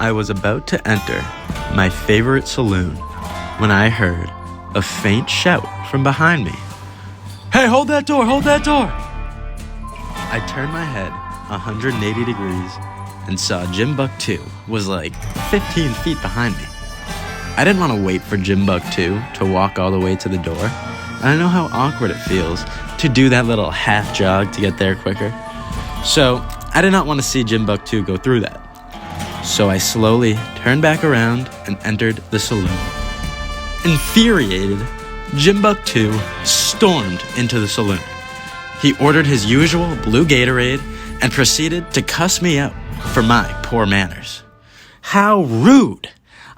I was about to enter my favorite saloon when I heard a faint shout from behind me. "Hey, hold that door, hold that door!" I turned my head 180 degrees and saw Jim Buck 2 was like 15 feet behind me. I didn't want to wait for Jim Buck 2 to walk all the way to the door. And I know how awkward it feels to do that little half jog to get there quicker. So I did not want to see Jim Buck 2 go through that. So I slowly turned back around and entered the saloon. Infuriated, Jim Buck 2 stormed into the saloon. He ordered his usual blue Gatorade and proceeded to cuss me out for my poor manners. How rude!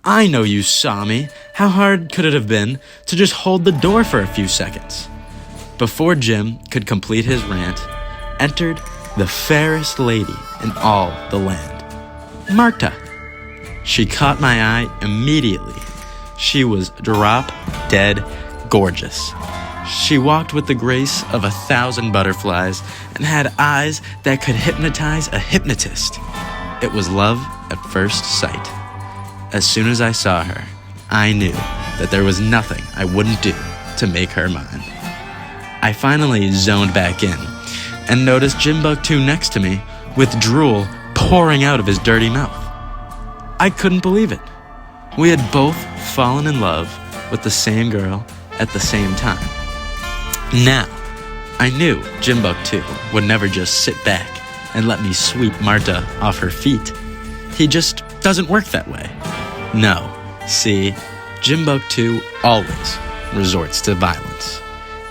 I know you saw me. How hard could it have been to just hold the door for a few seconds? Before Jim could complete his rant, entered the fairest lady in all the land, Marta. She caught my eye immediately. She was drop-dead gorgeous. She walked with the grace of 1,000 butterflies and had eyes that could hypnotize a hypnotist. It was love at first sight. As soon as I saw her, I knew that there was nothing I wouldn't do to make her mine. I finally zoned back in and noticed Jim Buck 2 next to me with drool pouring out of his dirty mouth. I couldn't believe it. We had both fallen in love with the same girl at the same time. Now, I knew Jim Buck 2 would never just sit back and let me sweep Marta off her feet. He just doesn't work that way. No, see, Jim Buck 2 always resorts to violence.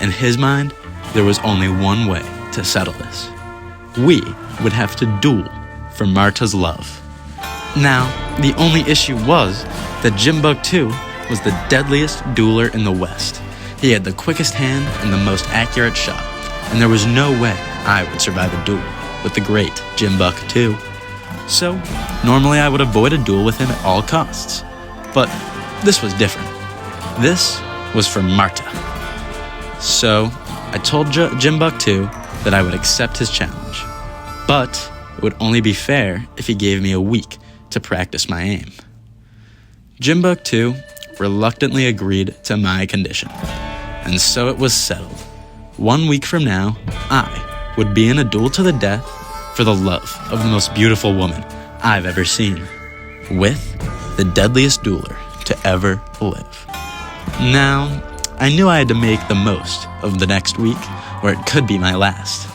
In his mind, there was only one way to settle this. We would have to duel for Marta's love. Now, the only issue was that Jim Buck 2 was the deadliest dueler in the West. He had the quickest hand and the most accurate shot, and there was no way I would survive a duel with the great Jim Buck 2. So, normally I would avoid a duel with him at all costs. But this was different. This was for Marta. So, I told Jim Buck 2 that I would accept his challenge. But it would only be fair if he gave me a week to practice my aim. Jim Buck 2 reluctantly agreed to my condition. And so it was settled. 1 week from now, I would be in a duel to the death for the love of the most beautiful woman I've ever seen, with the deadliest dueler to ever live. Now, I knew I had to make the most of the next week, or it could be my last.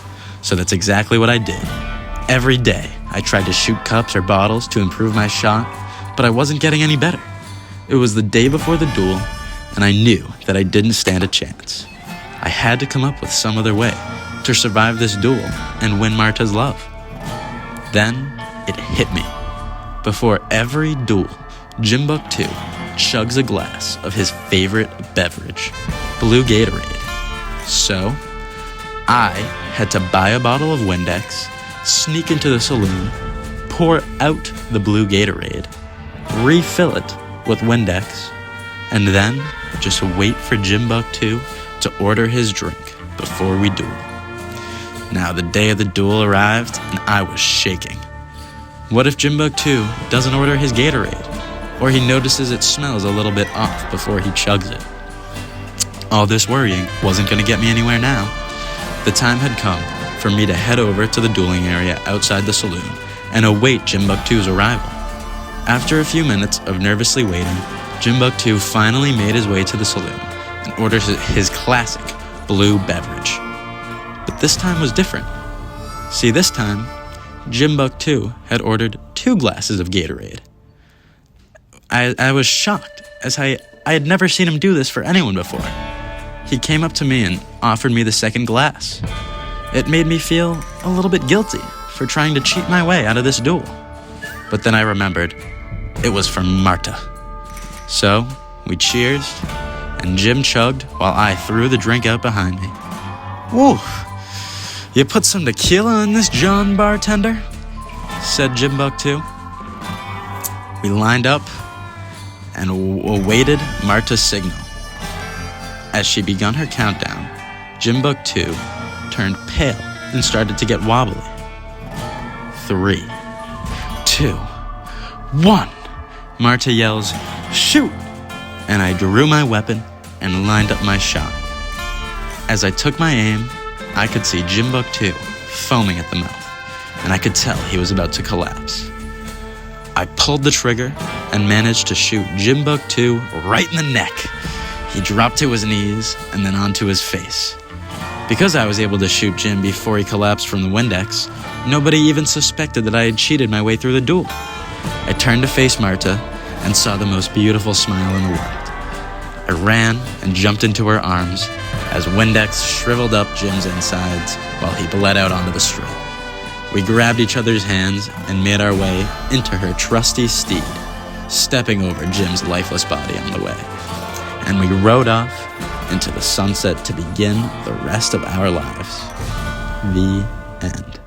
So that's exactly what I did. Every day, I tried to shoot cups or bottles to improve my shot, but I wasn't getting any better. It was the day before the duel, and I knew that I didn't stand a chance. I had to come up with some other way to survive this duel and win Marta's love. Then it hit me. Before every duel, Jim Buck 2 chugs a glass of his favorite beverage, blue Gatorade. So, I had to buy a bottle of Windex, sneak into the saloon, pour out the blue Gatorade, refill it with Windex, and then just wait for Jim Buck 2 to order his drink before we duel. Now the day of the duel arrived, and I was shaking. What if Jim Buck 2 doesn't order his Gatorade, or he notices it smells a little bit off before he chugs it? All this worrying wasn't going to get me anywhere now. The time had come for me to head over to the dueling area outside the saloon and await Jim Buck 2's arrival. After a few minutes of nervously waiting, Jim Buck 2 finally made his way to the saloon and ordered his classic blue beverage. But this time was different. See, this time, Jim Buck 2 had ordered 2 glasses of Gatorade. I was shocked, as I had never seen him do this for anyone before. He came up to me and offered me the second glass. It made me feel a little bit guilty for trying to cheat my way out of this duel. But then I remembered it was for Marta. So we cheersed, and Jim chugged while I threw the drink out behind me. "Woo, you put some tequila in this, John bartender?" said Jim Buck 2. We lined up and awaited Marta's signal. As she began her countdown, Jim Buck 2 turned pale and started to get wobbly. 3, 2, 1. Marta yells, "Shoot!" And I drew my weapon and lined up my shot. As I took my aim, I could see Jim Buck 2 foaming at the mouth, and I could tell he was about to collapse. I pulled the trigger and managed to shoot Jim Buck 2 right in the neck. He dropped to his knees and then onto his face. Because I was able to shoot Jim before he collapsed from the Windex, nobody even suspected that I had cheated my way through the duel. I turned to face Marta and saw the most beautiful smile in the world. I ran and jumped into her arms as Windex shriveled up Jim's insides while he bled out onto the street. We grabbed each other's hands and made our way into her trusty steed, stepping over Jim's lifeless body on the way. And we rode off into the sunset to begin the rest of our lives. The end.